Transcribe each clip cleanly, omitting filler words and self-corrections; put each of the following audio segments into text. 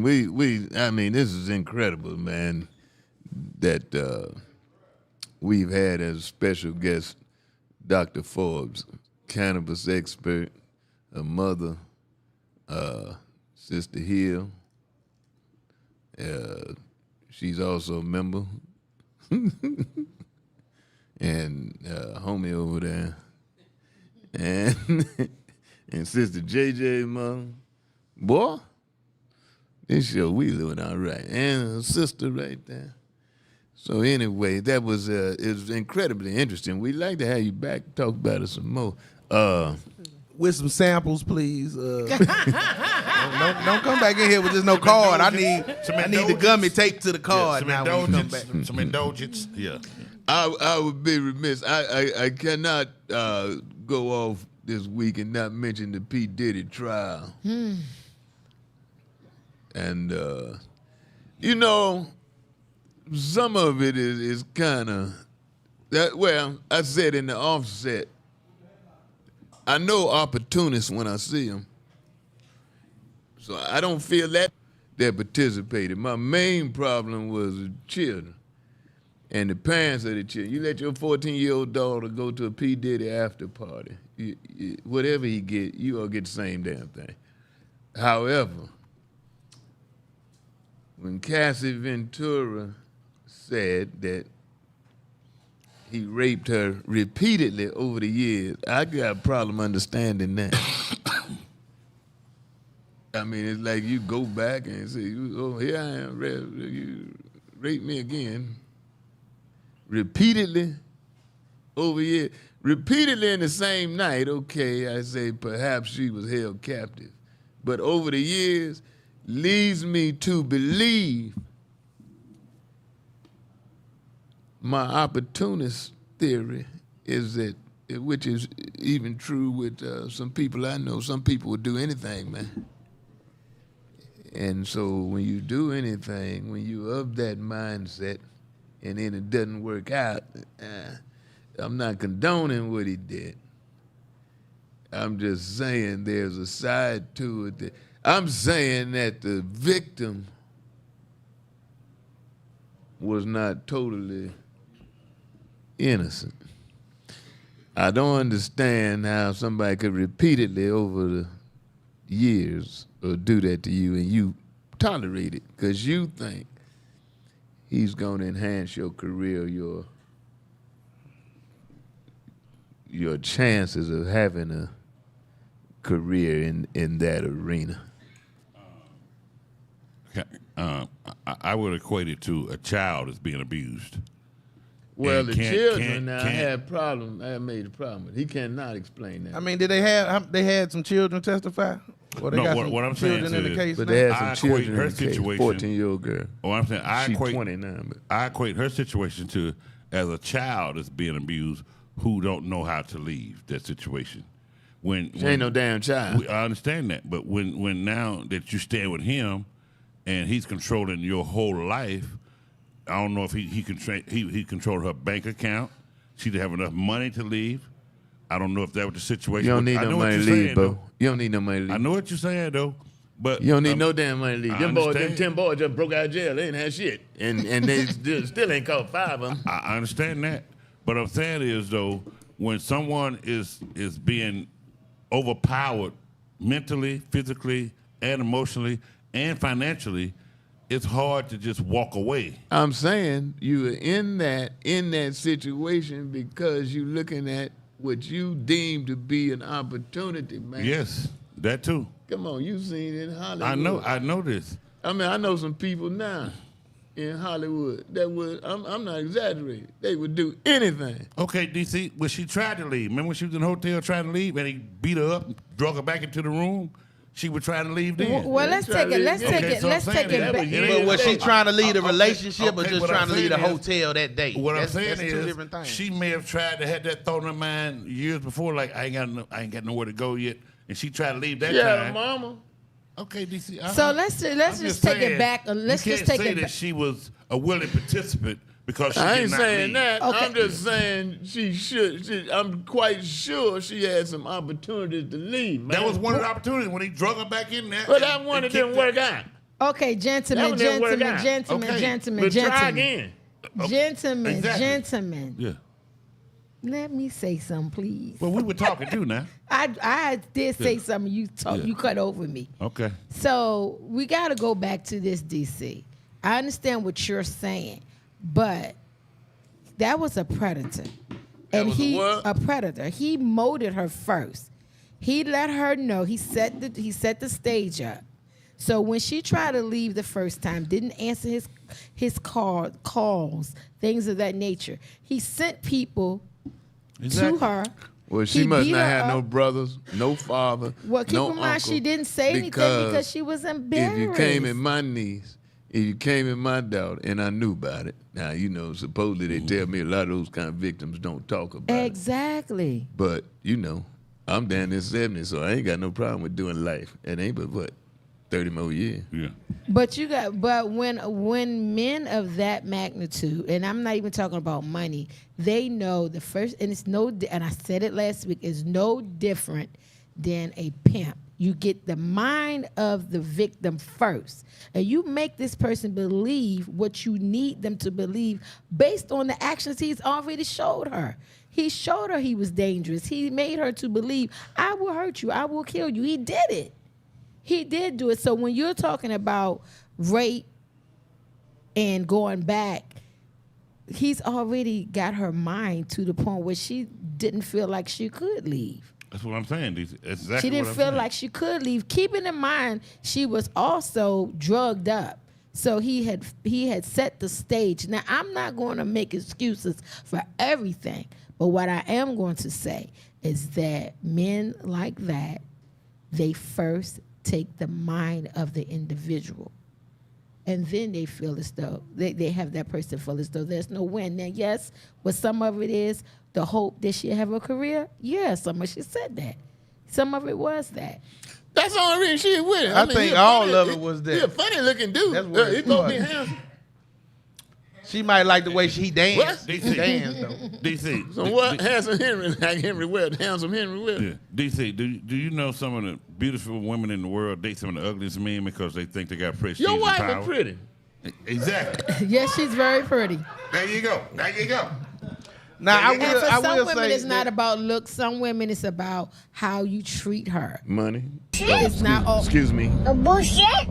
I mean, this is incredible, man, that we've had as special guest Dr. Forbes, cannabis expert, a mother, Sister Hill. She's also a member. And homie over there. And Sister JJ, mother. Boy, this show we doing all right. And a sister right there. So anyway, that was it was incredibly interesting. We'd like to have you back, talk about it some more. With some samples, please. Don't come back in here with just no card. I need the gummy taped to the card now when you come back. Some indulgence. Yeah. I would be remiss. I cannot go off this week and not mention the P Diddy trial. And you know, some of it is kind of that. Well, I said in the offset, I know opportunists when I see them, so I don't feel that they participated. My main problem was the children and the parents of the children. You let your 14-year-old daughter go to a P Diddy after party, whatever he get, you all get the same damn thing. However, when Cassie Ventura said that he raped her repeatedly over the years, I got a problem understanding that. I mean, it's like you go back and say, oh, here I am, you raped me again. Repeatedly over years. Repeatedly in the same night, okay, I say perhaps she was held captive. But over the years, leads me to believe my opportunist theory is that, which is even true with some people I know, some people would do anything, man. And so when you do anything, when you of that mindset and then it doesn't work out, I'm not condoning what he did. I'm just saying there's a side to it that, I'm saying that the victim was not totally innocent. I don't understand how somebody could repeatedly over the years do that to you and you tolerate it because you think he's going to enhance your career, your chances of having a career in that arena. I would equate it to a child that's being abused. Well, the children now had problems. I made a problem. He cannot explain that. I mean, did they had some children testify? Or they got what I'm children saying in the case but now? they had some children in the case. 14-year-old girl. Oh, I'm saying She's 29. But I equate her situation to as a child that's being abused who don't know how to leave that situation. When ain't no damn child. I understand that, but when now that you stand with him and he's controlling your whole life, I don't know if he controlled her bank account. She didn't have enough money to leave. I don't know if that was the situation. You don't need no money to leave, bro. You don't need no money to leave. I know what you're saying, though. But you don't need no damn money to leave. Them 10 boys just broke out of jail. They ain't had shit. And they still ain't caught 5 of them. I understand that. But what I'm saying is, though, when someone is being overpowered mentally, physically, and emotionally, and financially, it's hard to just walk away. I'm saying you are in that situation because you're looking at what you deem to be an opportunity, man. Yes, that too. Come on, you seen it in Hollywood. I know this. I mean, I know some people now in Hollywood that would, I'm not exaggerating, they would do anything. Okay, DC, when she tried to leave, remember when she was in the hotel trying to leave and he beat her up, drug her back into the room? She was trying to leave then. Well, let's take it back. But was she trying to leave the relationship or just trying to leave the hotel that day? What I'm saying that's is, two different things. She may have tried to have that thought in her mind years before, like I ain't got nowhere to go yet, and she tried to leave that time. Yeah, mama. Okay, DC. So let's just take it back. Let's just take it back. You can't say that she was a willing participant because she did not I ain't saying leave. that. Okay. I'm just saying she should. I'm quite sure she had some opportunities to leave, man. That was one of the opportunities when he drug her back in there. But that one it didn't work out. Okay, gentlemen. But try again. Gentlemen. Yeah. Let me say something, please. Well, we were talking too now. I did say something. You cut over me. Okay. So we got to go back to this, DC. I understand what you're saying, but that was a predator. A predator. He molded her first. He let her know. He set the stage up. So when she tried to leave the first time, didn't answer his calls, things of that nature, he sent people to her. Well, she must not have no brothers, no father, well, keep in mind, she didn't say anything because she was embarrassed. If you came in my niece, if you came in my daughter, and I knew about it. Now, supposedly they tell me a lot of those kind of victims don't talk about it. Exactly. But, I'm down in 70, so I ain't got no problem with doing life. It ain't but what? 30 more years. Yeah. But when men of that magnitude, and I'm not even talking about money, they know the first, and and I said it last week, is no different than a pimp. You get the mind of the victim first, and you make this person believe what you need them to believe based on the actions he's already showed her. He showed her he was dangerous. He made her to believe, I will hurt you, I will kill you. He did it. He did do it. So when you're talking about rape and going back, he's already got her mind to the point where she didn't feel like she could leave. That's what I'm saying. That's exactly she didn't feel like she could leave. Keeping in mind, she was also drugged up. So he had set the stage. Now, I'm not going to make excuses for everything, but what I am going to say is that men like that, they first take the mind of the individual. And then they feel as though, they have that person feel as though there's no win. Now, yes, what some of it is, the hope that she'll have a career, yeah, some of she said that. Some of it was that. That's the only reason she with it. I think all of it was that. He's a funny looking dude. That's what He's going to be handsome. She might like the way she danced. What? She danced, though. DC. So what? Handsome Henry, like Henry Webb. Handsome Henry Webb. Yeah. DC, do you know some of the beautiful women in the world date some of the ugliest men because they think they got prestige Your and wife power? is pretty. Exactly. Yes, she's very pretty. There you go. Now, I And for some will women, say it's not about looks. Some women, it's about how you treat her. Money. It's not all. Excuse me. Bullshit.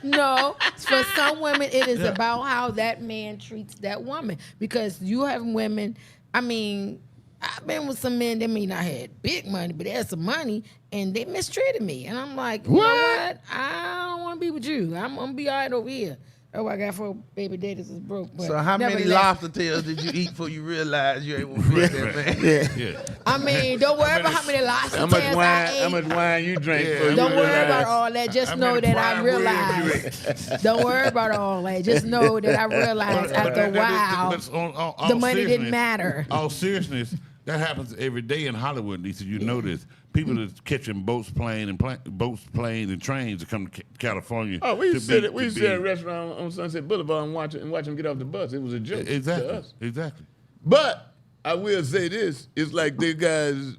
No, for some women, it is about how that man treats that woman. Because you have women, I've been with some men that may not had big money, but they had some money, and they mistreated me. And I'm like, you know what? I don't want to be with you. I'm going to be all right over here. Oh, I got 4 baby daddies is broke. But So how many nevertheless, lobster tails did you eat before you realized you ain't want to be with that man? Yeah. don't worry about how many lobster How much tails wine? I ate. How much wine you drank? For you Don't worry realize? about all that. Just know that I realized. Don't worry about all that. Just know that I realized after a while the money didn't matter. All seriousness, that happens every day in Hollywood. Lisa, you know this. People are catching boats, planes, and trains to come to California. Oh, we used to sit at a restaurant on Sunset Boulevard and watch them get off the bus. It was a joke Exactly. to us. Exactly. But I will say this: it's like the guys,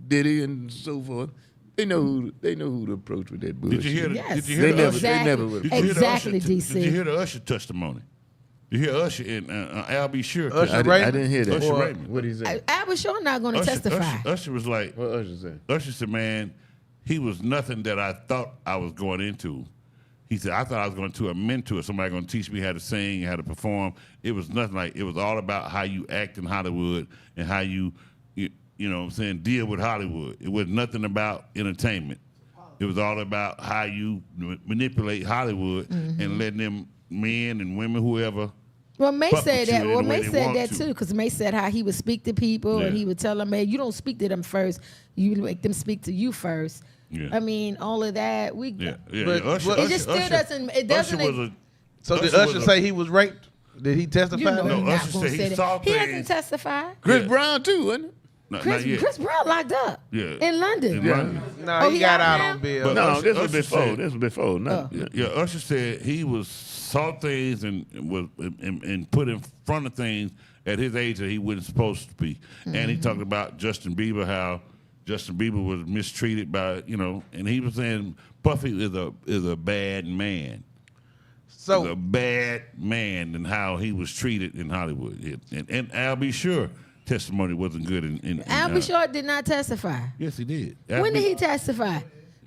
Diddy and so forth. They know who to approach with that bullshit. Did you hear? Yes. Did you hear They the never Usher? would. Did you hear the Exactly, Usher- DC. Did you hear the Usher testimony? You hear Usher and Al B. Sure. Usher I Raymond? didn't hear that. Usher Raymond. What he say? I was sure not going to testify. Usher was like, What Usher said? Usher said, man, he was nothing that I thought I was going into. He said, I thought I was going to a mentor, somebody going to teach me how to sing, how to perform. It was nothing like, it was all about how you act in Hollywood and how you know what I'm saying, deal with Hollywood. It was nothing about entertainment. It was all about how you manipulate Hollywood and letting them men and women, whoever. Well, May fuck said with you that. in Well, the way May they said want that to. too, because May said how he would speak to people and Yeah. he would tell them, "Man, you don't speak to them first. You make them speak to you first." Yeah. I mean, all of that. Yeah. But- Usher, but- It just still doesn't. It Usher doesn't. was a. So did Usher Usher was say he was raped? Did he testify? You know to that? No, he's not Usher going said to he say saw that. He hasn't things. testified. Chris Brown too, wasn't it? Not Chris yet. Brown locked up Yeah. in London. In London. No, Oh, he he got out out now? on bail. But No, Usher- this was Usher before. said- This was before. No. Yeah, Usher said he saw things and put in front of things at his age that he wasn't supposed to be. And he talked about Justin Bieber, how Justin Bieber was mistreated by, and he was saying Puffy is a bad man. So He's a bad man and how he was treated in Hollywood. And I'll be sure testimony wasn't good. Al B. Shore did not testify. Yes, he did. When did he testify?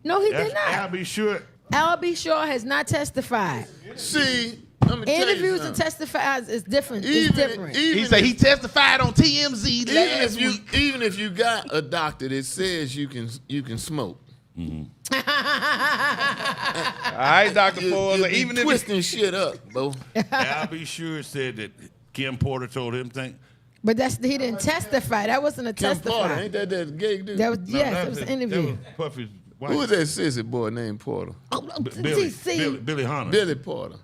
No, he did not. I'll be sure. Al B. Shore has not testified. See, let me tell you Interviews and something. testifies is different. It's different. he said he testified on TMZ last week. Even if you got a doctor that says you can smoke. All right, Dr. Foles. You Even if twisting shit up, bro. I'll be sure said that Kim Porter told him thing. But he didn't testify. That wasn't a Kim testify. Porter, ain't that gay dude? That was No, it was an interview. That was Puffy's wife. Who was that sissy boy named Porter? Billy Hunter. Billy Porter.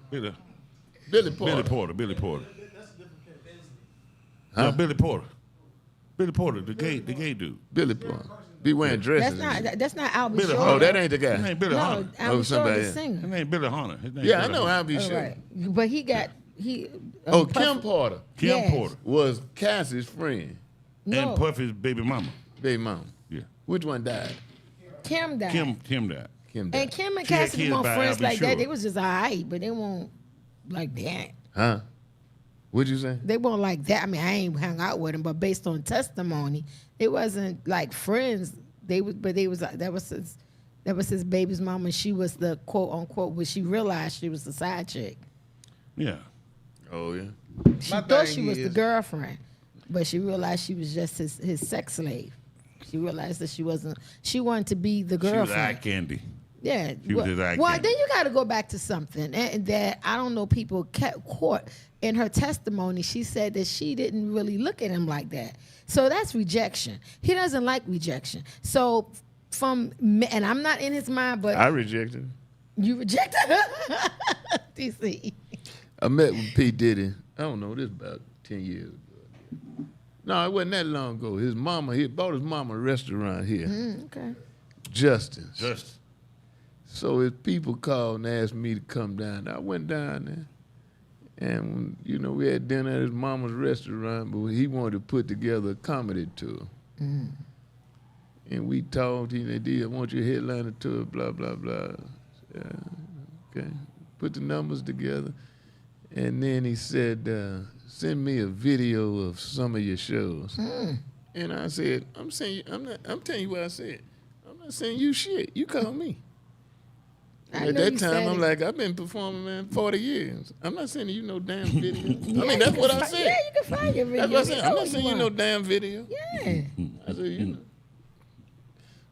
Billy Porter. Porter. Huh? No, Billy Porter. Billy Porter, the gay dude. Billy Porter. Be wearing dresses. That's not Al B. Billy Shore. Hunter. Oh, that ain't the His guy. name Billy No, Hunter. Al B. Shore somebody is a else. singer. His name Billy Hunter. His name Yeah, I Billy know Hunter. I'll be All sure. right. But he. Kim Porter Kim Yes. Porter was Cassie's friend, No, and Puffy's baby mama. baby mama. Yeah. Which one died? Kim died. Kim died. Kim died. And Kim and She had Cassidy kids weren't by friends Al B. like that. Shore. They was just all right, but they weren't like that. Huh? What'd you say? They weren't like that. I mean, I ain't hung out with them, but based on testimony, it wasn't like friends. That was his baby's mom, and she was the quote unquote. But she realized she was the side chick. Yeah. Oh yeah. She My thought thing she was the is- girlfriend, but she realized she was just his sex slave. She realized that she wasn't. She wanted to be the She was eye girlfriend. candy. Yeah. She was his eye well, candy. then you got to go back to something that I don't know. People kept caught in her testimony. She said that she didn't really look at him like that. So that's rejection. He doesn't like rejection. So and I'm not in his mind, but I rejected him. you rejected her. DC. I met with P Diddy. I don't know. This about 10 years ago. No, it wasn't that long ago. He bought his mama a restaurant here, Okay. Justin's. Just. So his people called and asked me to come down. I went down there, and we had dinner at his mama's restaurant, but he wanted to put together a comedy tour. And we talked. He said, "I want you to headline a tour, blah, blah, blah." Yeah, okay. Put the numbers together. And then he said, "Send me a video of some of your shows." And I said, I'm telling you what I said. I'm not saying you shit. You call me. I At know that you time, said I'm it. like, I've been performing, man, 40 years. I'm not sending you no damn video. I mean, that's what I said. Yeah, you can find your video. That's what I said. I'm know not sending you no want. damn video. Yeah. I said,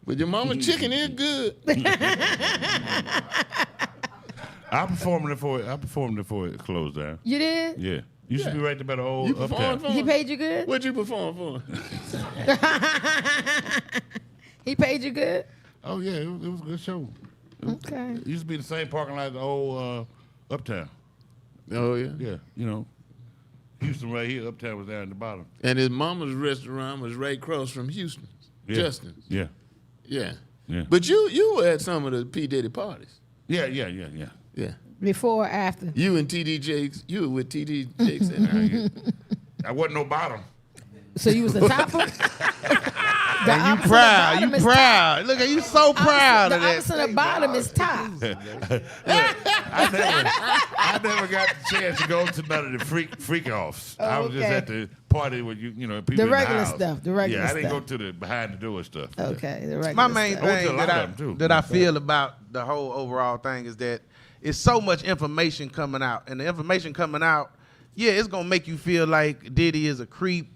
But your mama chicken is good. I performed it before it closed down. You did? Yeah. You should be right there by the old You uptown. performed for He him? paid you good? What'd you perform for? He paid you good? Oh yeah, it was a good show. Okay. It used to be the same parking lot as the old uptown. Oh, yeah. Yeah, Houston right here, uptown was down at the bottom. And his mama's restaurant was right across from Houston's. Yeah. Justin's. Yeah. Yeah. Yeah. But you were at some of the P Diddy parties. Yeah. Yeah. Before or after? You and TD Jakes. You were with TD Jakes. And I wasn't no bottom. So you was the topper? The And you opposite of proud. bottom You is proud. Look at you so proud The of that. opposite of bottom is top. I never got the chance to go to none of the freak offs. I was just okay. at the party with people The in regular the house. stuff, the regular Yeah, I didn't go stuff. to the behind the door stuff. Okay, the regular My main stuff. I went to a thing lot that of them, too. that I feel about the whole overall thing is that it's so much information coming out, and the information coming out, yeah, it's gonna make you feel like Diddy is a creep,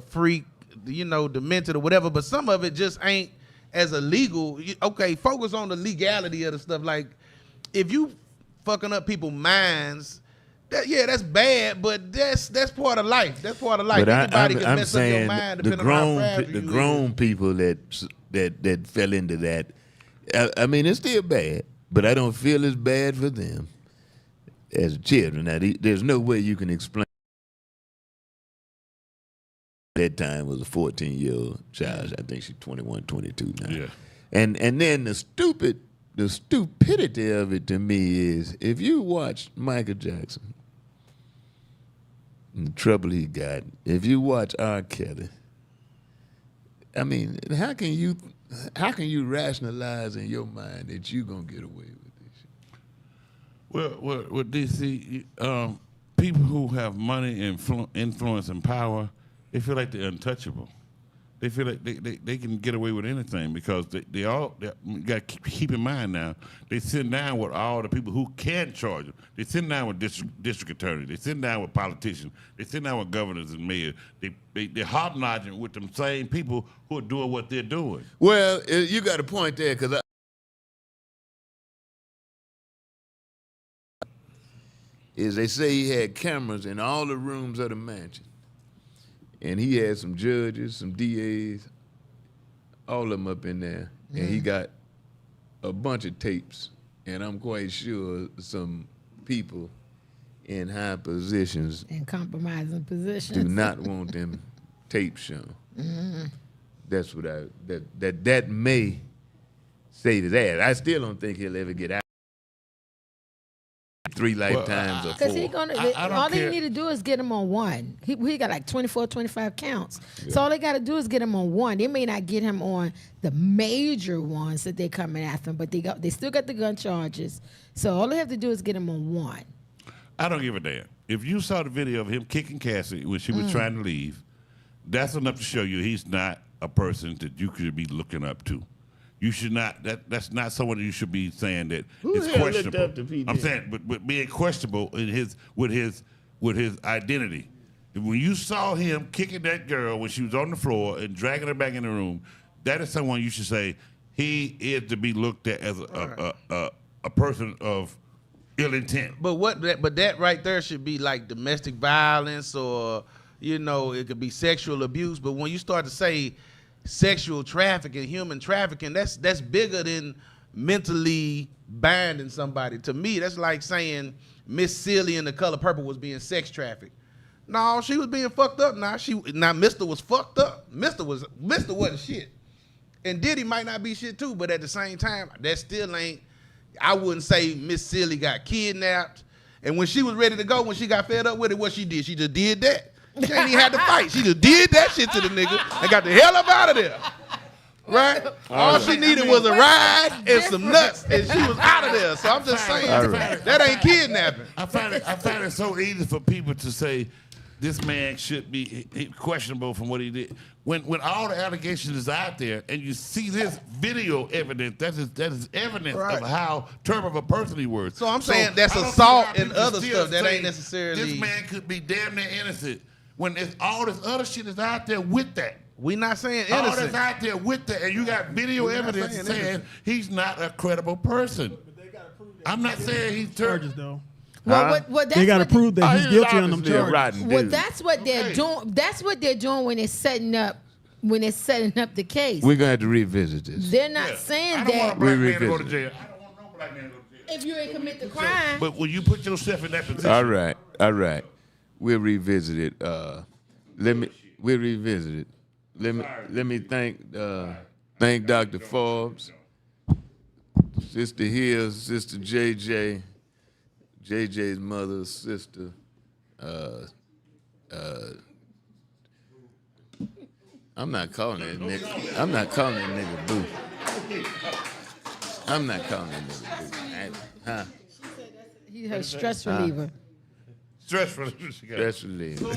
freak, demented or whatever. But some of it just ain't as illegal. Okay, focus on the legality of the stuff. Like if you fucking up people's minds, that's bad. But that's part of life. That's part of life. But Anybody can I'm mess up your saying mind the depending on how grown fragile the you grown is. people that fell into that. I mean, it's still bad, but I don't feel as bad for them as children. Now, there's no way you can explain. That time was a 14-year-old child. I think she's 21, 22 now. Yeah. And then the stupidity of it to me is if you watch Michael Jackson and the trouble he got, if you watch R. Kelly, I mean, how can you how can you rationalize in your mind that you gonna get away with this shit? Well, with DC, people who have money, influence, and power, they feel like they're untouchable. They feel like they can get away with anything because they got to keep in mind now, they sit down with all the people who can charge them. They sit down with district attorneys. They sit down with politicians. They sit down with governors and mayors. They're hobnobbing with them same people who are doing what they're doing. Well, you got a point there, because they say he had cameras in all the rooms of the mansion. And he had some judges, some DAs, all of them up in there. And he got a bunch of tapes. And I'm quite sure some people in high positions In compromising positions. do not want them tapes shown. That's what that may save his ass. I still don't think he'll ever get out. 3 lifetimes or 4. Because all they need to do is get him on one. He got like 24, 25 counts. Yeah. So all they got to do is get him on one. They may not get him on the major ones that they're coming after him, but they still got the gun charges. So all they have to do is get him on one. I don't give a damn. If you saw the video of him kicking Cassie when she was trying to leave, that's enough to show you he's not a person that you could be looking up to. You should not. That's not someone you should be saying that is questionable. Up to P I'm Diddy? saying, but being questionable in with his identity. When you saw him kicking that girl when she was on the floor and dragging her back in the room, that is someone you should say he is to be looked at as a person of ill intent. But that right there should be like domestic violence, or it could be sexual abuse. But when you start to say sexual trafficking, human trafficking, that's bigger than mentally binding somebody. To me, that's like saying Miss Celie in The Color Purple was being sex trafficked. No, she was being fucked up. Now Mr. was fucked up. Mr. wasn't shit. And Diddy might not be shit too, but at the same time, that still ain't. I wouldn't say Miss Celie got kidnapped. And when she was ready to go, when she got fed up with it, what she did? She just did that. She ain't even had to fight. She just did that shit to the nigga and got the hell up out of there. Right? All she needed was a ride and some nuts, and she was out of there. So I'm just saying, that ain't kidnapping. I find it so easy for people to say this man should be questionable from what he did. When all the allegations is out there and you see this video evidence, that is evidence of how terrible of a person he was. So I'm saying that's assault and other stuff that ain't necessarily. This man could be damn near innocent. When all this other shit is out there with that. We not saying innocent. All that's out there with that, and you got video evidence saying he's not a credible person. I'm not saying he's charges though. Well, they got to prove that he's guilty on them charges. Well, that's what they're doing. That's what they're doing when they're setting up the case. We're gonna have to revisit this. They're not saying I don't want a that. black man to go to jail. I don't want no black man to go to jail. If you ain't commit the crime. But when you put yourself in that position. All right. We'll revisit it. We'll revisit it. Let me thank Dr. Forbes, Sister Hill, Sister JJ, JJ's mother's sister. I'm not calling that nigga. I'm not calling that nigga boo. I'm not calling that nigga boo. Huh? He's her stress reliever. Stress reliever.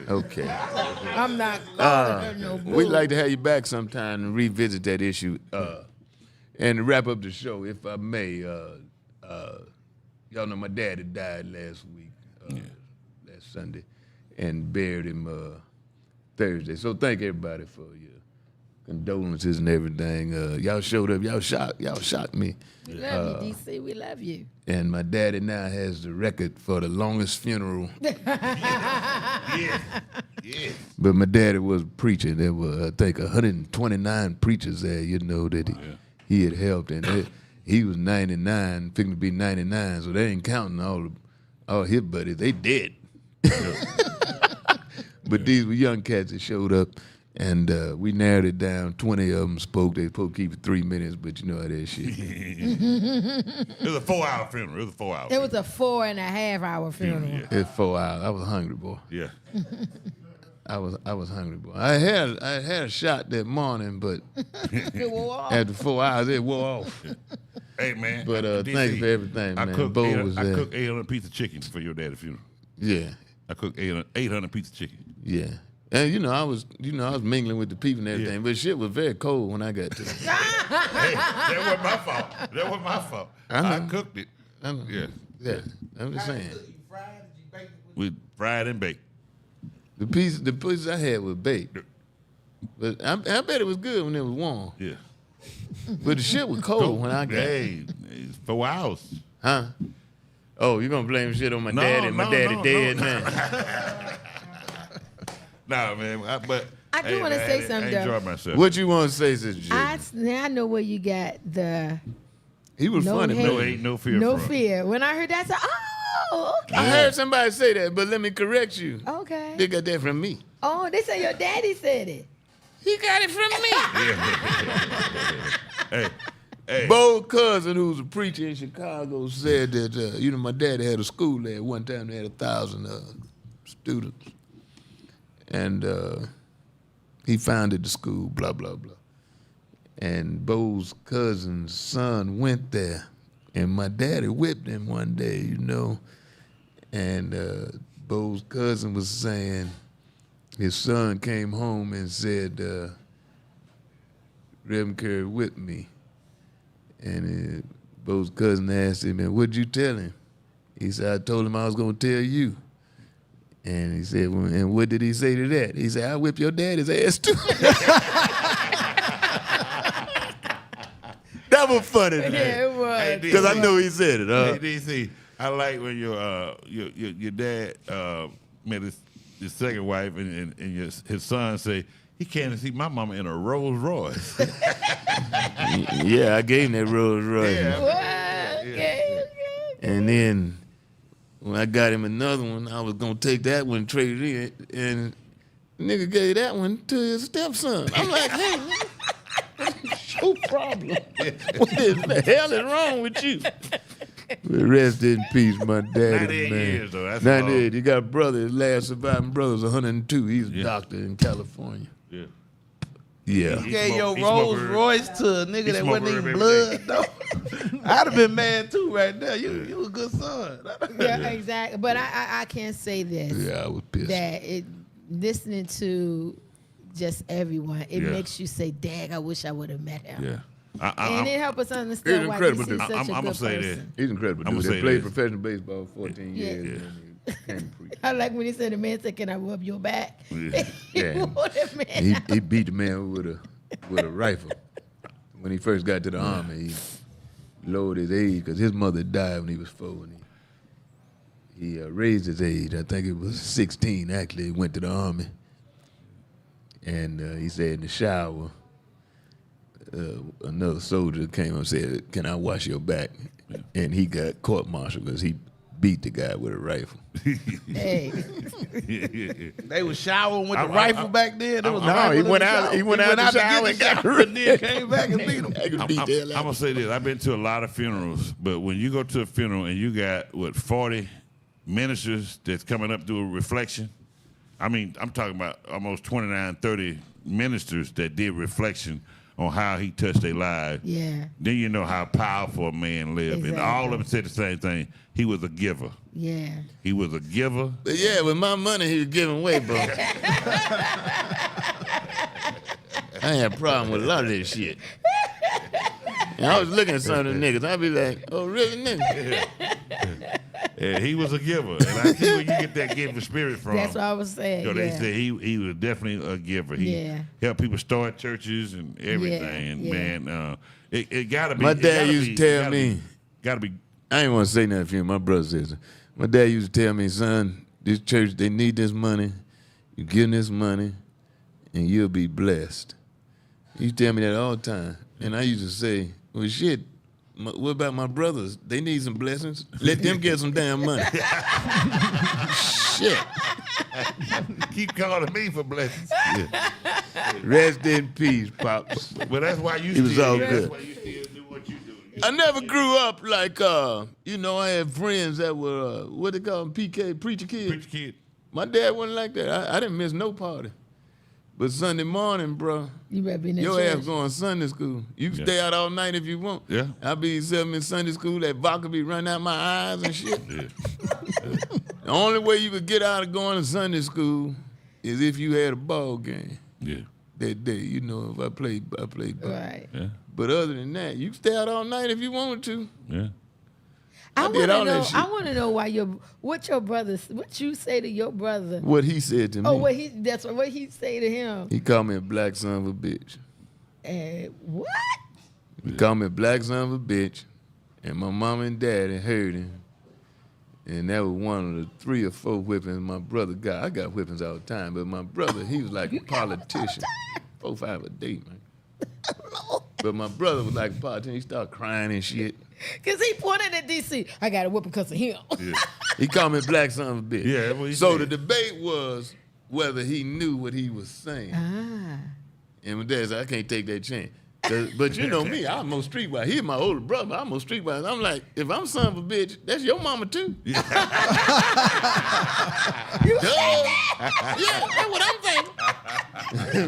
Okay. I'm not calling her no boo. We'd like to have you back sometime and revisit that issue. And to wrap up the show, if I may, y'all know my daddy died last week, last Sunday, and buried him Thursday. So thank everybody for your condolences and everything. Y'all showed up. Y'all shocked me. We love you, DC. We love you. And my daddy now has the record for the longest funeral. Yeah. But my daddy was a preacher. There were, I think, 129 preachers there, that he had helped. And he was 99, fixing to be 99, so they ain't counting all his buddies. They dead. But these were young cats that showed up. And we narrowed it down. 20 of them spoke. They supposed to keep it 3 minutes, but you know how that shit. It was a 4-hour funeral. It was a 4-hour a 4.5 hour funeral. Yeah. It's 4 hours. I was hungry, boy. Yeah. I was hungry, boy. I had a shot that morning, but after 4 hours, it wore off. Hey, man. But thank you for everything, man. Bo was there. I cooked 800 piece of chicken for your daddy's funeral. Yeah. I cooked 800 piece of chicken. Yeah. And I was mingling with the people and everything, but shit was very cold when I got to it. Hey, that wasn't my fault. I cooked it. I know. Yeah. I'm just saying. We fried and baked. The pieces I had was baked. But I bet it was good when it was warm. Yeah. But the shit was cold when I got it. Hey, it's 4 hours. Huh? Oh, you gonna blame shit on my daddy? My daddy dead now. Nah, man. I do want to say something, I enjoyed though. myself. What you want to say, Sister J? Now I know where you got the He was no funny, hate. man. No hate, no fear. no from. fear. When I heard that, I said, oh, okay. I heard somebody say that, but let me correct you. Okay. They got that from me. Oh, they say your daddy said it. He got it from me. Hey. Bo's cousin, who's a preacher in Chicago, said that my daddy had a school there. One time they had 1,000 students, and he founded the school. Blah blah blah. And Bo's cousin's son went there, and my daddy whipped him one day, and Bo's cousin was saying his son came home and said, Reverend Curry whipped me. And Bo's cousin asked him, and what'd you tell him? He said, I told him I was going to tell you. And he said, well, and what did he say to that? He said, I whipped your daddy's ass too. That was funny, man. Yeah, it was. Because I know he said it. Hey, DC, I like when your dad met his second wife and his son say, he can't see my mama in a Rolls Royce. Yeah, I gave him that Rolls Royce. Yeah. What? Okay. And then when I got him another one, I was going to take that one and trade it in. And the nigga gave that one to his stepson. I'm like, hey, what's your problem? What the hell is wrong with you? But rest in peace, my daddy, 98 man. years, though. That's 98. You got a brother, his last surviving brother's 102. He's a doctor in California. Yeah. Yeah. You gave your he Rolls smoked Royce to a nigga that wasn't even blood, though. I'd have been mad too right there. You a good son. Yeah, exactly. But I can't say this. Yeah, I was pissed. That listening to just everyone, it Yeah. makes you say, "Dag, I wish I would have met him." Yeah. And it helps us understand He's why incredible, this is dude. such a I'ma good say person. that. He's incredible. I'ma Dude. say He played this. professional baseball 14 Yeah. years. And he came preach. I like when he said, "The man said, can I rub your back?" Yeah. Yeah. He beat the man with a rifle. When he first got to the Army, he lowered his age because his mother died when he was 4. And he raised his age. I think it was 16, actually. He went to the Army. And he said in the shower, another soldier came up and said, can I wash your back? And he got court-martialed because he beat the guy with a rifle. Hey. They was showering with the rifle back then. There was a No, rifle he in went the out. shower. He went out the shower and got and then came back and beat him. I could I'm beat the hell out gonna say this. I've been to a lot of funerals, but when you go to a funeral and you got 40 ministers that's coming up through a reflection. I mean, I'm talking about almost 29, 30 ministers that did reflection on how he touched their lives. Yeah. Then you know how powerful a man lived. And all of them said the same thing. He was a giver. Yeah. He was a giver. But yeah, with my money, he was giving away, bro. I ain't had a problem with a lot of this shit. And I was looking at some of the niggas. I'd be like, oh, really, nigga? Yeah, he was a giver. And I see where you get that giving spirit from. That's what I was saying. So they said he was definitely a giver. He helped people start churches and everything. And man, it gotta be. My dad used to tell me. Gotta be. I ain't want to say nothing for you. My brother says, my dad used to tell me, son, this church, they need this money. You give them this money, and you'll be blessed. He used to tell me that all the time. And I used to say, well, shit, what about my brothers? They need some blessings. Let them get some damn money. Shit. Keep calling me for blessings. Yeah. Rest in peace, Pops. But that's why you It was all that's good. why you still do what you do. I never grew up like, I had friends that were, what they call them, PK, preacher kids. Preacher kid. My dad wasn't like that. I didn't miss no party. But Sunday morning, bro, You better be in your church. ass going to Sunday school. You can stay out all night if you want. Yeah. I be selling in Sunday school. That vodka be running out my eyes and shit. Yeah. The only way you could get out of going to Sunday school is if you had a ball game Yeah. that day. You know, if I played ball. Right. Yeah. But other than that, you can stay out all night if you wanted to. Yeah. I did want all to that know. shit. I want to know what you say to your brother. What he said to me. Oh, what he say to him. He called me a black son of a bitch. What? He called me a black son of a bitch. And my mom and daddy heard him. And that was one of the 3 or 4 whippings my brother got. I got whippings all the time, but my brother, he was like a politician. 4 or 5 a day, man. But my brother was like a politician. He started crying and shit. Because he pointed at DC. I got a whooping because of him. Yeah. He called me black son of a bitch. Yeah, that's what he so said. the debate was whether he knew what he was saying. And my dad said, I can't take that chance. But you know me, I'm more streetwise. He's my older brother. I'm more streetwise. I'm like, if I'm son of a bitch, that's your mama too. You Duh. Yeah, that's what I'm thinking.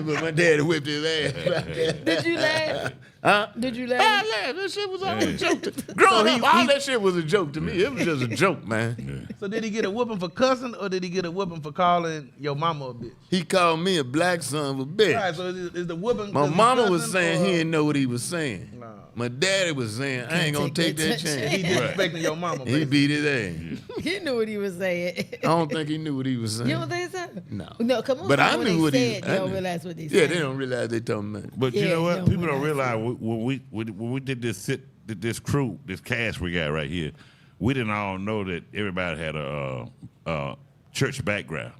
But my daddy whipped his ass back there. Did you laugh? Huh? Did you I laugh? laughed. That shit was all a joke. Growing up, all that shit was a joke to me. It was just a joke, man. So did he get a whooping for cussing, or did he get a whooping for calling your mama a bitch? He called me a black son of a bitch. All right, so is the whooping? My is he mama was cussing, saying or he didn't know what he was saying. No. My daddy was saying, I ain't gonna take that chance. He disrespecting your mama. He Basically. beat his ass. He knew what he was saying. I don't think he knew what he was saying. You don't think so? No. No, come on. But I when knew they what he said, I they don't knew. realize what they Yeah, said. they don't realize they talking about. But you Yeah, know what? don't People don't realize realize when we did this crew, this cast we got right here, we didn't all know that everybody had a church background.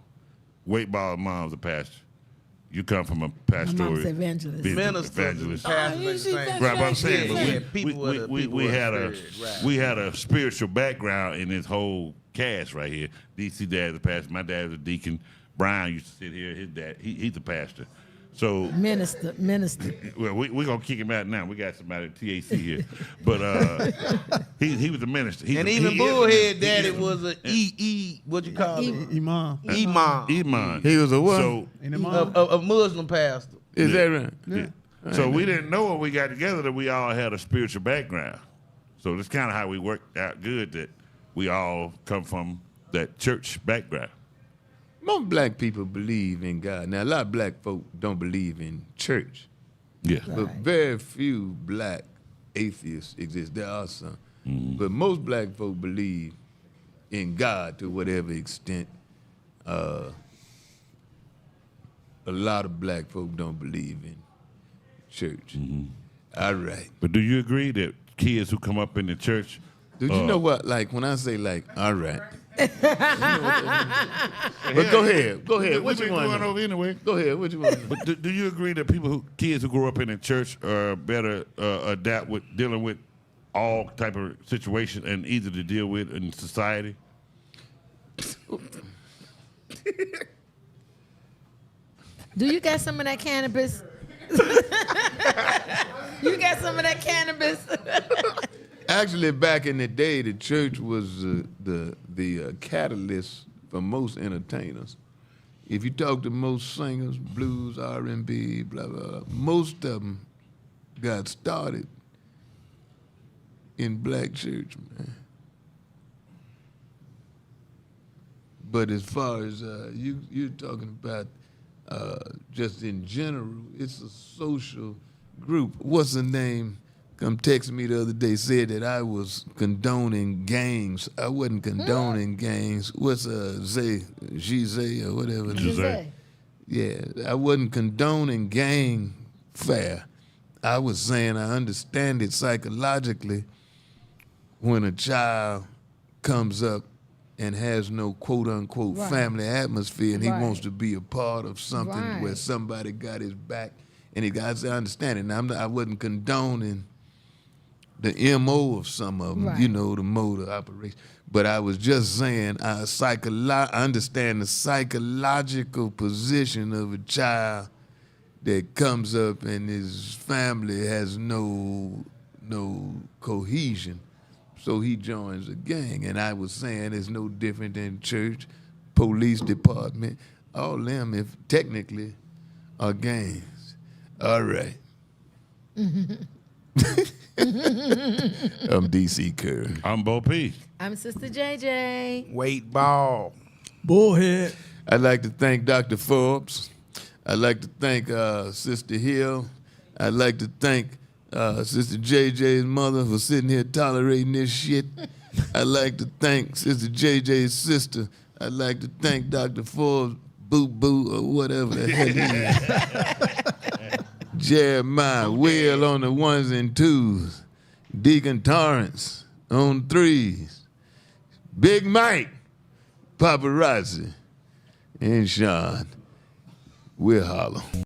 Weightball mom's a pastor. You come from a pastoral mom's evangelist. Minister, evangelist. pastor, Oh, she same. got Right, but I'm saying, Yeah, but yeah, people with a- we people with a had a spirit, right. we had a spiritual background in this whole cast right here. DC dad's a pastor, my dad's a deacon. Brian used to sit here. His dad, he's a pastor. So Minister. well, we're gonna kick him out now. We got somebody at TAC here, but he was a minister. And even Bullhead Daddy was a what you call it? Imam. Iman. He was a what? So And Imam. A Muslim pastor. Is that right? yeah. So we didn't know when we got together that we all had a spiritual background. So that's kind of how we worked out good, that we all come from that church background. Most black people believe in God. Now, a lot of black folk don't believe in church. Yeah. But very few black atheists exist. There are some. But most black folk believe in God to whatever extent. A lot of black folk don't believe in church. All right. But do you agree that kids who come up in the church, Dude, you know what? Like, when I say, like, all right. You know what that means. But go ahead. what What you you want going to know? over anyway? Go ahead. What you want to know? But do you agree that kids who grow up in the church are better adapt with dealing with all type of situation and easier to deal with in society? Do you got some of that cannabis? You got some of that cannabis? Actually, back in the day, the church was the catalyst for most entertainers. If you talk to most singers, blues, R&B, blah, blah, blah, most of them got started in black church, man. But as far as you're talking about just in general, it's a social group. What's the name? Come text me the other day, said that I was condoning gangs. I wasn't condoning gangs. What's Gizay or whatever? Gizay. Yeah, I wasn't condoning gang fare. I was saying I understand it psychologically when a child comes up and has no quote-unquote family atmosphere and he wants to be a part of something where somebody got his back and he got, I understand it. Now, I wasn't condoning the MO of some of them, you know, the mode of operation. But I was just saying I understand the psychological position of a child that comes up and his family has no cohesion. So he joins a gang. And I was saying it's no different than church, Police Department. All them, if technically, are gangs. All right. I'm DC Curry. I'm Bo P. I'm Sister JJ. Weightball. Bullhead. I'd like to thank Dr. Forbes. I'd like to thank Sister Hill. I'd like to thank Sister JJ's mother for sitting here tolerating this shit. I'd like to thank Sister JJ's sister. I'd like to thank Dr. Forbes, Boo Boo, or whatever the hell he is. Jeremiah, Will on the ones and twos. Deacon Torrence on threes. Big Mike, Paparazzi, and Sean. We'll holler.